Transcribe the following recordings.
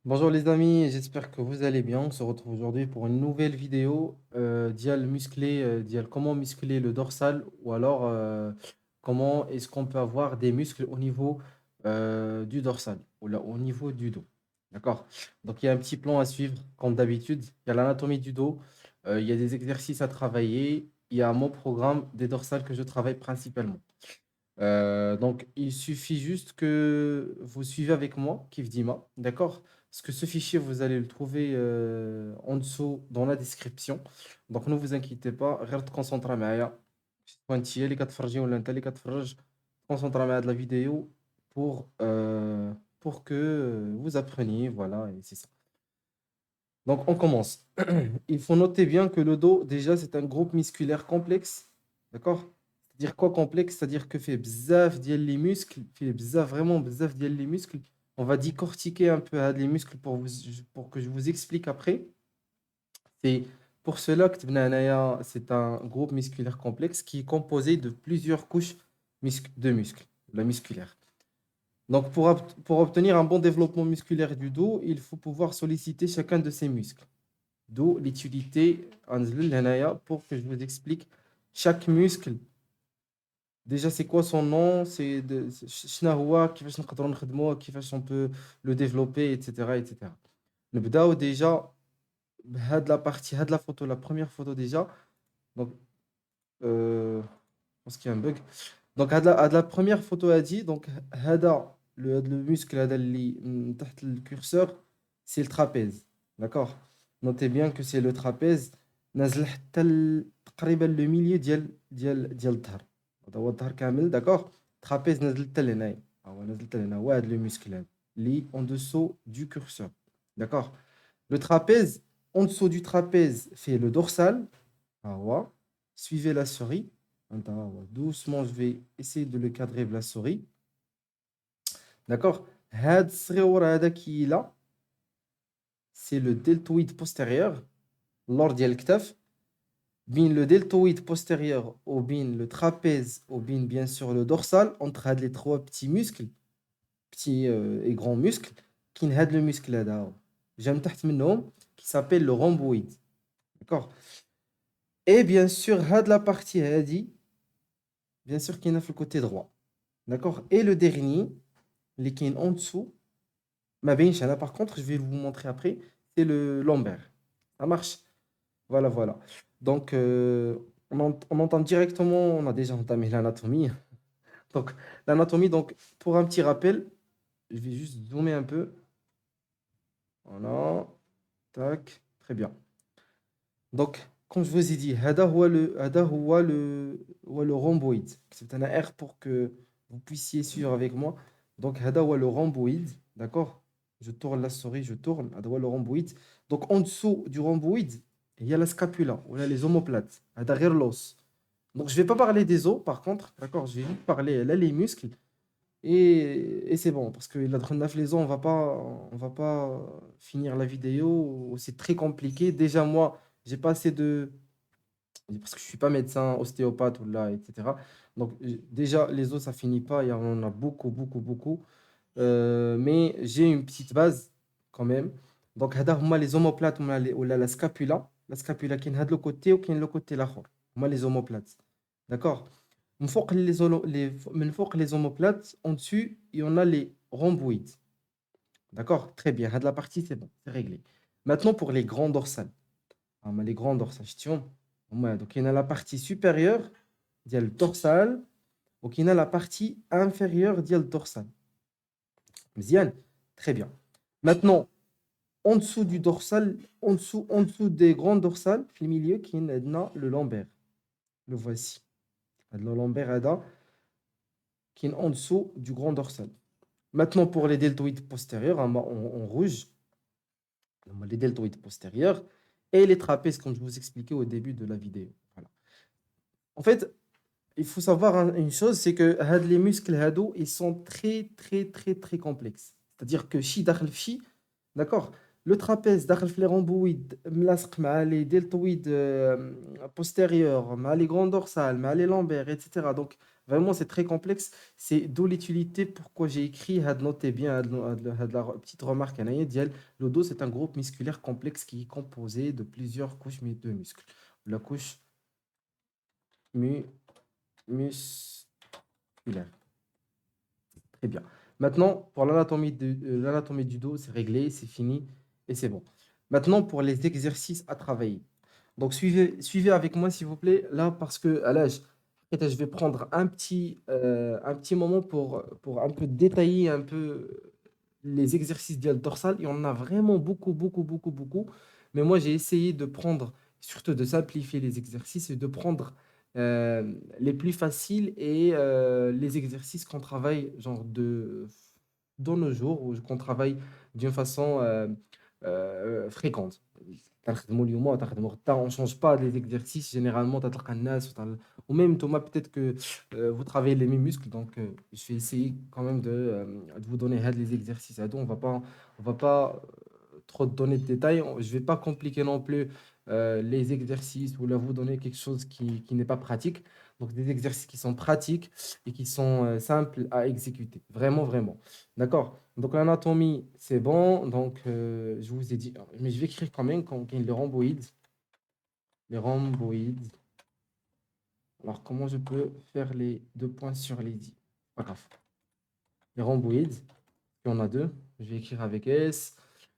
Bonjour les amis, j'espère que vous allez bien. On se retrouve aujourd'hui pour une nouvelle vidéo comment muscler le dorsal ou alors comment est-ce qu'on peut avoir des muscles au niveau du dorsal ou là, au niveau du dos. D'accord? Donc il y a un petit plan à suivre comme d'habitude. Il y a l'anatomie du dos, il y a des exercices à travailler, il y a mon programme des dorsales que je travaille principalement. Donc, il suffit juste que vous suivez avec moi, Kif Dima, d'accord? Parce que ce fichier, vous allez le trouver en dessous dans la description. Donc, ne vous inquiétez pas, غير تكونسونطرا معايا وانت اللي كتفرجي ولا انت اللي كتفرج concentrez معايا de la vidéo pour que vous appreniez, voilà, et c'est ça. Donc, on commence. Il faut noter bien que le dos, déjà, c'est un groupe musculaire complexe. D'accord? C'est-à-dire quoi complexe? C'est-à-dire que fait bzaf ديال les muscles, fait bzaf, vraiment bzaf ديال les muscles. On va décortiquer un peu les muscles pour que je vous explique après. C'est pour cela que c'est un groupe musculaire complexe qui est composé de plusieurs couches de muscles, la musculaire. Donc, pour obtenir un bon développement musculaire du dos, il faut pouvoir solliciter chacun de ces muscles. D'où l'utilité pour que je vous explique chaque muscle. Déjà, c'est quoi son nom? شنو هو كيفاش نقدروا نخدموه كيفاش on peut le développer etc etc. نبداو déjà بهاد la partie هاد la photo la première photo déjà. Donc je pense qu'il y a un bug. Donc هاد la première photo a dit donc هذا le muscle هذا اللي من تحت le curseur c'est le trapèze. D'accord? Notez bien que c'est le trapèze نازل حتى تقريبا le milieu ديال الظهر. هذا هو الظهر كامل. D'accord? Trapèze نازل حتى لهنايا. هو نازل حتى لهنا هو هذا le muscle هذا اللي en dessous du curseur. D'accord? Le trapèze, en dessous du trapèze, fait le dorsal. Ah ouais. Suivez la souris. Attends, doucement, je vais essayer de le cadrer de la souris. D'accord? هاد الصغيور هذا qui est là, c'est le deltoïde postérieur, lors ديال الكتف. Bin le deltoïde postérieur ou bin le trapèze ou bin bien sûr le dorsal entre les trois petits muscles, petits et grands muscles, qui n'had le muscle là. J'aime تحت منهم qui s'appelle le rhomboïde. D'accord? Et bien sûr, had la partie hadi, bien sûr, qui est le côté droit. D'accord? Et le dernier, les qui est en dessous, ma bench, là, par contre, je vais vous montrer après, c'est le lombaire. Ça marche? Voilà, voilà. Donc, on entend directement, on a déjà entamé l'anatomie. Donc, l'anatomie, donc, pour un petit rappel, je vais juste zoomer un peu. Voilà. Tac. Très bien. Donc, comme je vous ai dit, هو le rhomboïde. C'est un R pour que vous puissiez suivre avec moi. Donc, هذا هو le rhomboïde. D'accord? Je tourne la souris, je tourne. هذا هو le rhomboïde. Donc, en dessous du rhomboïde, il y a la scapula, ou là, les omoplates. هذا غير l'os. Donc, je ne vais pas parler des os, par contre. D'accord? Je vais juste parler là, les muscles. Et c'est bon, parce que la les os, on va pas finir la vidéo. C'est très compliqué. Déjà, moi, j'ai pas assez de, parce que je suis pas médecin, ostéopathe ou là, etc. Donc déjà, les os, ça finit pas. Il y en a beaucoup, beaucoup, beaucoup. Mais j'ai une petite base quand même. Donc, هذا هما les omoplates ولا la scapula. La scapula qui est de le côté ou qui est le côté l'autre. Moi, les omoplates. D'accord? من فوق les omoplates, en dessus, il y en a les rhomboïdes. D'accord? Très bien. La partie, c'est bon, c'est réglé. Maintenant, pour les grands dorsales. Les grands dorsales, donc, il y en a la partie supérieure, il y a le dorsal, donc il y en a la partie inférieure, il y a le dorsal. مزيان? Très bien. Maintenant, en dessous du dorsal, en dessous des grands dorsales, le milieu, qui y a le lombaire. Le voici. Le lombaire, qui est en dessous du grand dorsal. Maintenant, pour les deltoïdes postérieurs, en rouge, les deltoïdes postérieurs et les trapèzes, comme je vous expliquais au début de la vidéo. Voilà. En fait, il faut savoir une chose, c'est que les muscles ils sont très, très, très, très complexes. C'est-à-dire que si d'accord, le trapèze, les rhomboïdes, les deltoïdes postérieurs, les grands dorsales, les lombaires, etc. Donc, Vraiment, c'est très complexe. C'est d'où l'utilité, pourquoi j'ai écrit, notez bien, la petite remarque, le dos, c'est un groupe musculaire complexe qui est composé de plusieurs couches de muscles. La couche mu- musculaire. Très bien. Maintenant, pour l'anatomie du dos, c'est réglé, c'est fini et c'est bon. Maintenant, pour les exercices à travailler. Donc, suivez avec moi, s'il vous plaît, là, parce que à l'âge, je vais prendre un petit moment pour un peu détailler un peu les exercices dial dorsal. Il y en a vraiment beaucoup, beaucoup, beaucoup, beaucoup. Mais moi, j'ai essayé de prendre, surtout de simplifier les exercices et de prendre les plus faciles et les exercices qu'on travaille dans nos jours, ou qu'on travaille d'une façon fréquente. تنخدموا اليوم وتنخدموا غدا. On ne change pas les exercices généralement تتلقى الناس ou même Thomas, peut-être que vous travaillez les mêmes muscles, donc je vais essayer quand même de vous donner les exercices. On va pas trop donner de détails. Je vais pas compliquer non plus les exercices ou là vous donner quelque chose qui n'est pas pratique. Donc des exercices qui sont pratiques et qui sont simples à exécuter. Vraiment, vraiment. D'accord? Donc l'anatomie, c'est bon. Donc je vous ai dit, mais je vais écrire quand même quand les rhomboïdes. Les rhomboïdes. Alors comment je peux faire les deux points sur les i? Pas grave. Les rhomboïdes, il y en a deux. Je vais écrire avec S.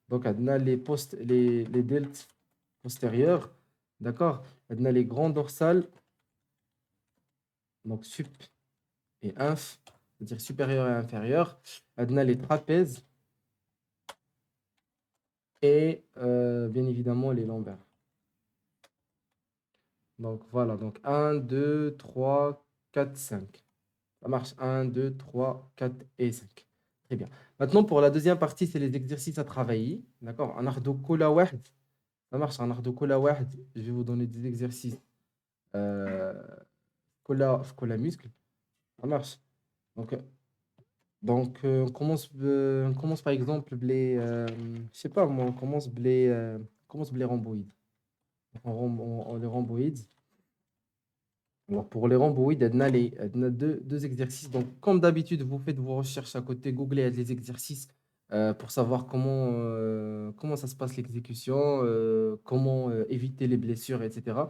Donc on a les deltes postérieurs. D'accord? On a les grands dorsales. Donc sup et inf, c'est-à-dire supérieur et inférieur. On a les trapèzes et bien évidemment les lombaires. Donc voilà, donc 1, 2, 3, 4, 5. Ça marche 1, 2, 3, 4 et 5. Très bien. Maintenant, pour la deuxième partie, c'est les exercices à travailler. D'accord? Un ardo kola wahed. Ça marche, un ardo kola wahed. Je vais vous donner des exercices. Euh, kola muscle. Ça marche. Donc, on commence par exemple je sais pas moi, on commence les rhomboïdes. Les rhomboïdes. Alors pour les rhomboïdes, on a deux exercices. Donc, comme d'habitude, vous faites vos recherches à côté, googlez les exercices pour savoir comment ça se passe l'exécution, comment éviter les blessures, etc.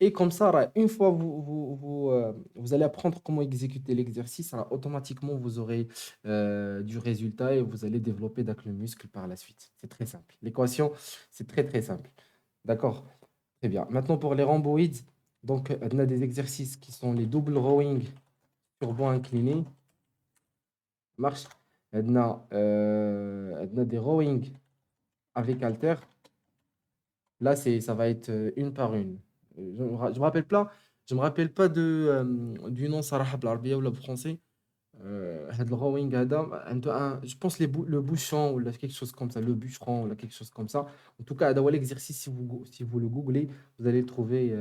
Et comme ça, là, une fois vous allez apprendre comment exécuter l'exercice, là, automatiquement, vous aurez du résultat et vous allez développer donc, le muscle par la suite. C'est très simple. L'équation, c'est très, très simple. D'accord? Très bien. Maintenant, pour les rhomboïdes, donc, on a des exercices qui sont les double rowing sur banc incliné. Marche. On a des rowing avec halter. Là, ça va être une par une. Je me rappelle pas du nom صراحة بالعربية ولا بالفرنسي. هاد الرowing هذا عنده je pense le bouchon ou quelque chose comme ça, le bûcheron ou quelque chose comme ça. En tout cas, هذا هو l'exercice si vous le googlez, vous allez le trouver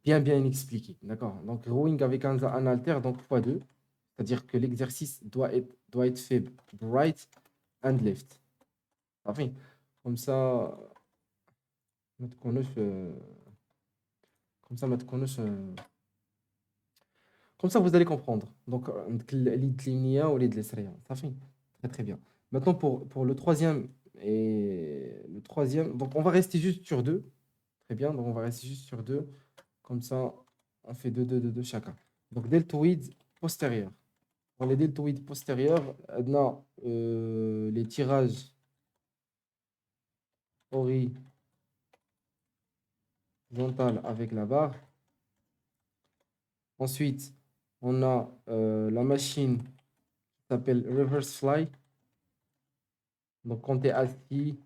bien expliqué. D'accord? Donc, rowing avec un halter, donc x2. C'est-à-dire que l'exercice doit être fait right and left. Enfin, comme ça, ما تكونوش comme ça, ما تكونوش comme ça, vous allez comprendre. Donc, lead linéa ou lead l'Esraya. Ça fait très très bien. Maintenant, pour le troisième donc on va rester juste sur deux. Très bien. Donc, on va rester juste sur deux. Comme ça, on fait deux chacun. Donc, deltoïde postérieur. Dans les deltoïdes postérieurs, on a les tirages horizontaux avec la barre. Ensuite, on a la machine qui s'appelle reverse fly. Donc, quand tu es assis,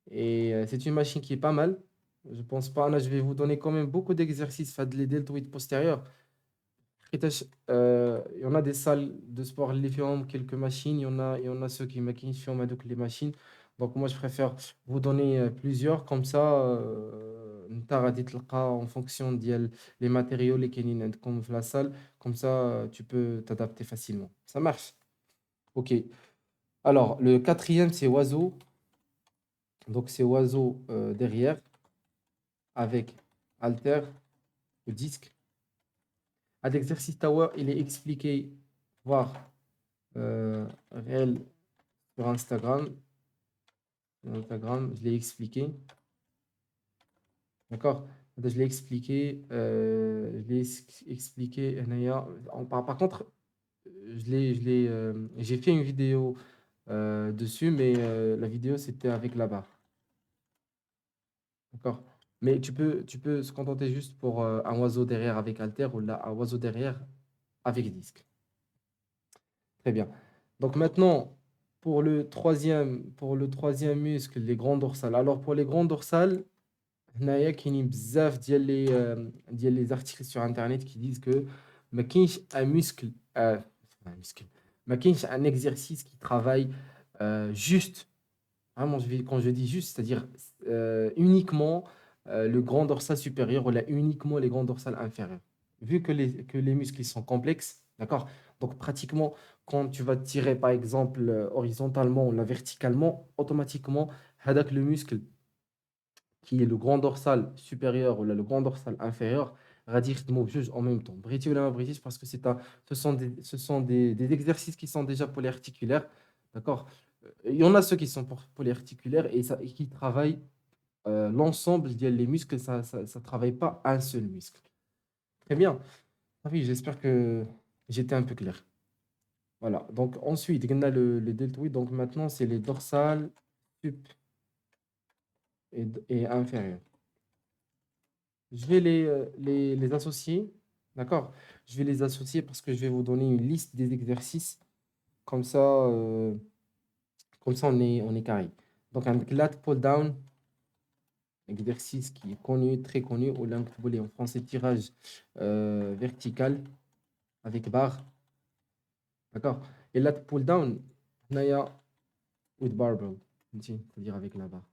et c'est une machine qui est pas mal. Je pense pas. Là, je vais vous donner quand même beaucoup d'exercices. Faites les deltoïdes postérieurs. Il y en a des salles de sport qui font quelques machines. Il y en a ceux qui font donc les machines. Donc, moi, je préfère vous donner plusieurs. Comme ça, en fonction des matériaux, les canines, comme la salle. Comme ça, tu peux t'adapter facilement. Ça marche. OK. Alors, le quatrième, c'est oiseau. Donc, c'est oiseau derrière avec halter, le disque. l'exercice Tower, il est expliqué, voir réel sur Instagram. Instagram, je l'ai expliqué. D'accord? Je l'ai expliqué. Par contre, j'ai fait une vidéo dessus, mais la vidéo, c'était avec la barre. D'accord? Mais tu peux se contenter juste pour un oiseau derrière avec halter ou là, un oiseau derrière avec disque. Très bien. Donc maintenant, pour le troisième muscle, les grands dorsales. Alors pour les grands dorsales, هنايا كاينين بزاف ديال لي articles sur internet qui disent que ما كاينش un muscle un muscle ما كاينش un exercice qui travaille juste vraiment quand je dis juste c'est-à-dire uniquement le grand dorsal supérieur ou là uniquement les grands dorsales inférieurs vu que les muscles ils sont complexes d'accord donc pratiquement quand tu vas tirer par exemple horizontalement ou là verticalement automatiquement هذاك le muscle qui est le grand dorsal supérieur ou là, le grand dorsal inférieur, غادي يخدموا بجوج en même temps. بغيتي ولا ما بغيتيش parce que ce sont des exercices qui sont déjà polyarticulaires, d'accord? Il y en a ceux qui sont polyarticulaires et qui travaillent l'ensemble des muscles, ça travaille pas un seul muscle. Très bien. Ah oui, j'espère que j'étais un peu clair. Voilà. Donc ensuite, on a le deltoïde. Donc maintenant, c'est les dorsales sup et inférieures. Je vais les associer, d'accord? Je vais les associer parce que je vais vous donner une liste des exercices. Comme ça, euh, comme ça on est carré. Donc, un lat pull down, exercice qui est connu, très connu, ou l'impossible en français, tirage vertical avec barre, d'accord? Et lat pull down, naya with barbell, c'est-à-dire avec la barre.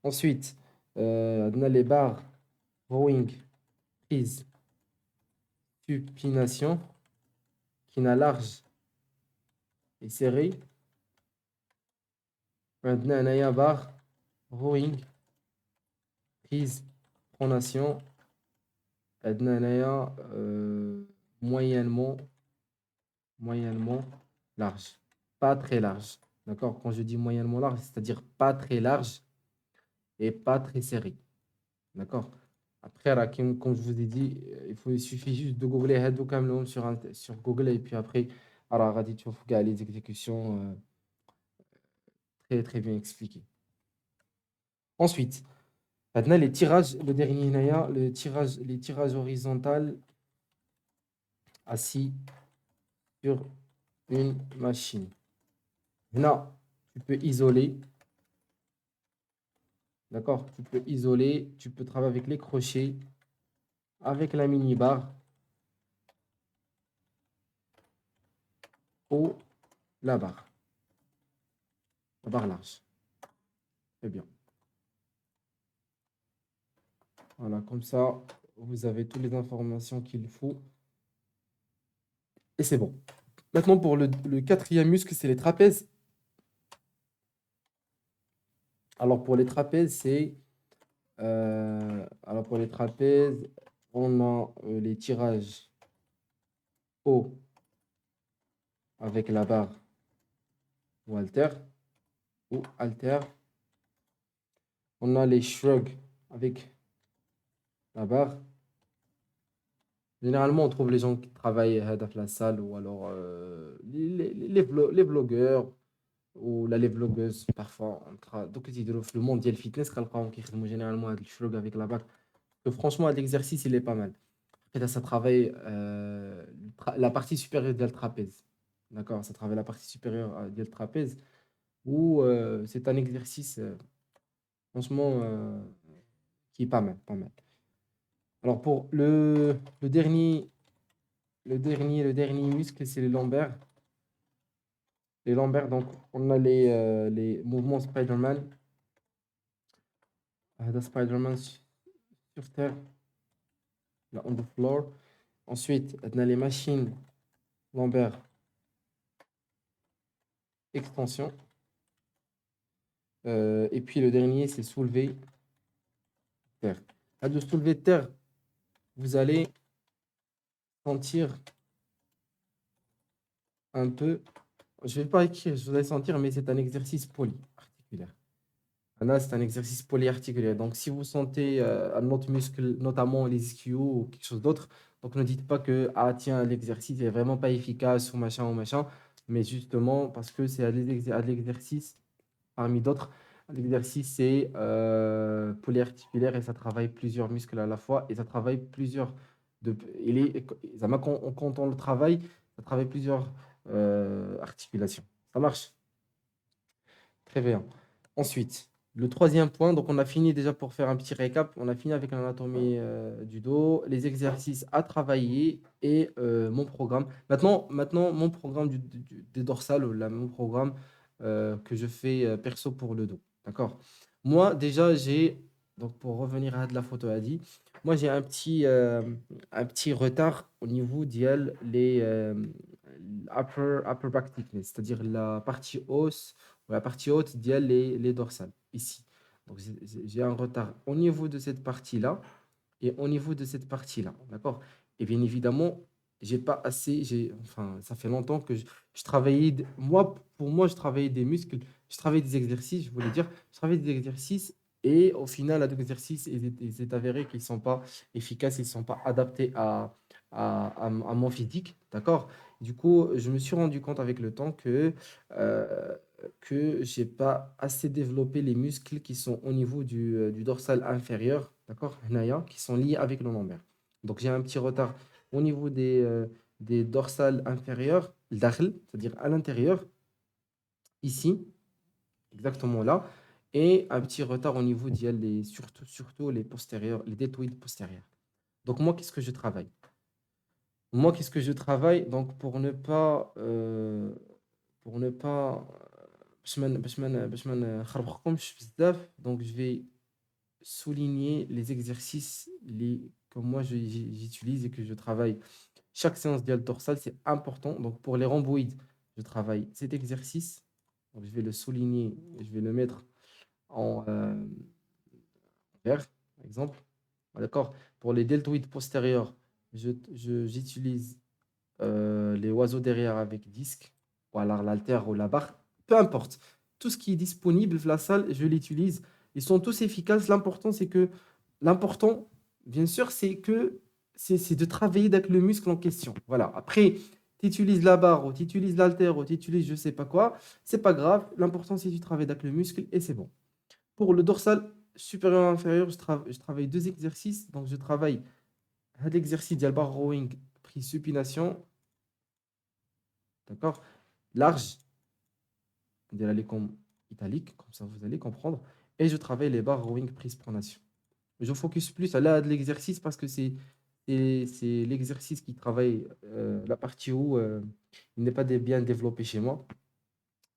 Ensuite, on a les barres rowing, prise, supination, qui n'a large et serré. Maintenant, un barre, rowing, prise, pronation. Maintenant, moyennement, moyennement large. Pas très large. D'accord? Quand je dis moyennement large, c'est-à-dire pas très large et pas très serré. D'accord? Après, là, comme je vous ai dit, il suffit juste de googler Head Camlon sur Google et puis après, alors, tu vas les exécutions très, très bien expliquées. Ensuite, maintenant, les tirages, le dernier, les tirages horizontaux assis sur une machine. Là, tu peux isoler. D'accord? Tu peux isoler, tu peux travailler avec les crochets, avec la mini-barre ou la barre large. Très bien. Voilà, comme ça, vous avez toutes les informations qu'il faut. Et c'est bon. Maintenant, pour le quatrième muscle, c'est les trapèzes. Alors, pour les trapèzes, on a les tirages haut avec la barre ou halter. On a les shrugs avec la barre. Généralement, on trouve les gens qui travaillent à la salle ou alors les blogueurs ou les vlogueuses parfois. Donc, le monde du fitness, qui généralement le shrug avec la barre. Que franchement, l'exercice, il est pas mal. Et là, ça travaille la partie supérieure du trapèze. D'accord? Ça travaille la partie supérieure du trapèze. Ou c'est un exercice, franchement, qui est pas mal, pas mal. Alors, pour le dernier muscle, c'est les lombaires. Les lombaires, donc, on a les mouvements Spider-Man. Spider-Man sur terre, là, on the floor. Ensuite, on a les machines lombaires extension. Et puis, le dernier, c'est soulever terre. À de soulever terre, vous allez sentir un peu. Je ne vais pas écrire, je vous allez sentir, mais c'est un exercice polyarticulaire. Là, c'est un exercice polyarticulaire. Donc, si vous sentez un autre muscle, notamment les ischios ou quelque chose d'autre, donc ne dites pas que, ah tiens, l'exercice est vraiment pas efficace ou machin, mais justement parce que c'est un exercice parmi d'autres. L'exercice, c'est polyarticulaire et ça travaille plusieurs muscles à la fois et ça travaille plusieurs. Il est, quand on le travaille, ça travaille plusieurs articulations. Ça marche? Très bien. Ensuite, le troisième point, donc on a fini déjà pour faire un petit récap, on a fini avec l'anatomie du dos, les exercices à travailler et mon programme. Maintenant mon programme des dorsales, ou mon programme que je fais perso pour le dos. D'accord? Moi, déjà, donc pour revenir à de la photo à dit, moi j'ai un petit retard au niveau les upper back thickness, c'est-à-dire la partie hausse la partie haute, il y a les dorsales, ici. Donc, j'ai un retard au niveau de cette partie-là et au niveau de cette partie-là. D'accord? Et bien évidemment, j'ai pas assez. Enfin, ça fait longtemps que je travaillais. Moi, pour moi, je travaillais des muscles, je travaillais des exercices, je voulais dire, je travaillais des exercices. Et au final, les exercices, il s'est avéré qu'ils ne sont pas efficaces, ils ne sont pas adaptés à mon physique. D'accord? Du coup, je me suis rendu compte avec le temps euh, que j'ai pas assez développé les muscles qui sont au niveau du dorsal inférieur, d'accord, Naya, qui sont liés avec le lombaire. Donc j'ai un petit retard au niveau des dorsales inférieures, الداخل, c'est-à-dire à l'intérieur, ici, exactement là, et un petit retard au niveau surtout les postérieurs, les deltoïdes postérieurs. Donc moi, qu'est-ce que je travaille? Moi, qu'est-ce que je travaille? Donc pour ne pas نخربقكمش بزاف, donc je vais souligner les exercices que moi j'utilise et que je travaille. Chaque séance dial dorsale, c'est important. Donc pour les rhomboïdes, je travaille cet exercice. Donc je vais le souligner, je vais le mettre en vert, par exemple. D'accord? Pour les deltoïdes postérieurs, j'utilise les oiseaux derrière avec disque, ou alors l'haltère ou la barre, peu importe. Tout ce qui est disponible dans la salle, je l'utilise. Ils sont tous efficaces. L'important, bien sûr, c'est de travailler avec le muscle en question. Voilà. Après, tu utilises la barre ou tu utilises l'haltère ou tu utilises je sais pas quoi, c'est pas grave. L'important, c'est que tu travailles avec le muscle et c'est bon. Pour le dorsal supérieur et inférieur, je travaille deux exercices. Donc, je travaille l'exercice de bar rowing, prise supination. D'accord? Large, de la comme italique, comme ça vous allez comprendre. Et je travaille les barres rowing prise pronation. Je focus plus à de l'exercice parce que c'est l'exercice qui travaille la partie où il n'est pas bien développé chez moi.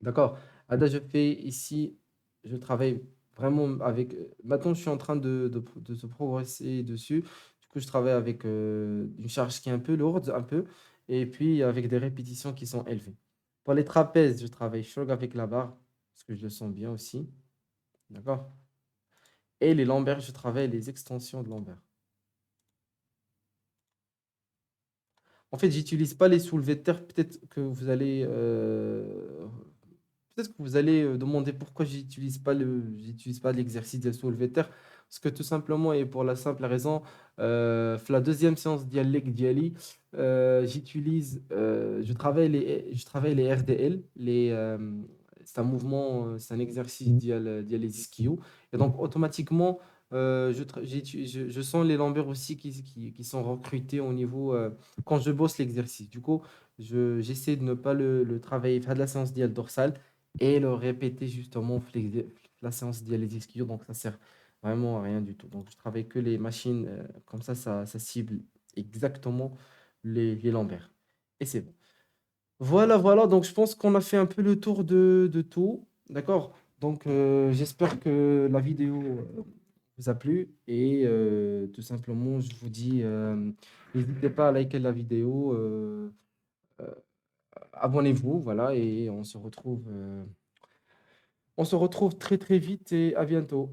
D'accord? Là, je fais ici, je travaille vraiment avec. Maintenant, je suis en train de se progresser dessus. Du coup, je travaille avec une charge qui est un peu lourde, un peu, et puis avec des répétitions qui sont élevées. Pour les trapèzes, je travaille shrug avec la barre, parce que je le sens bien aussi. D'accord? Et les lombaires, je travaille les extensions de lombaires. En fait, j'utilise pas les soulevés de terre. Peut-être que vous allez demander pourquoi j'utilise pas l'exercice de soulevé de terre. Parce que tout simplement, et pour la simple raison, la deuxième séance dialecte diali, je travaille les RDL, c'est un mouvement, c'est un exercice les ischios. Et donc, automatiquement, je sens les lombaires aussi qui sont recrutés au niveau, quand je bosse l'exercice. Du coup, j'essaie de ne pas le travailler, faire de la séance dial dorsale et le répéter justement la séance dialyse ischio. Donc, ça sert vraiment à rien du tout. Donc, je travaille que les machines, comme ça cible exactement les lombaires. Et c'est bon. Voilà. Donc, je pense qu'on a fait un peu le tour de tout. D'accord? Donc, j'espère que la vidéo vous a plu. Et tout simplement, je vous dis, n'hésitez pas à liker la vidéo. Euh, Abonnez-vous. Voilà. Et on se retrouve très très vite et à bientôt.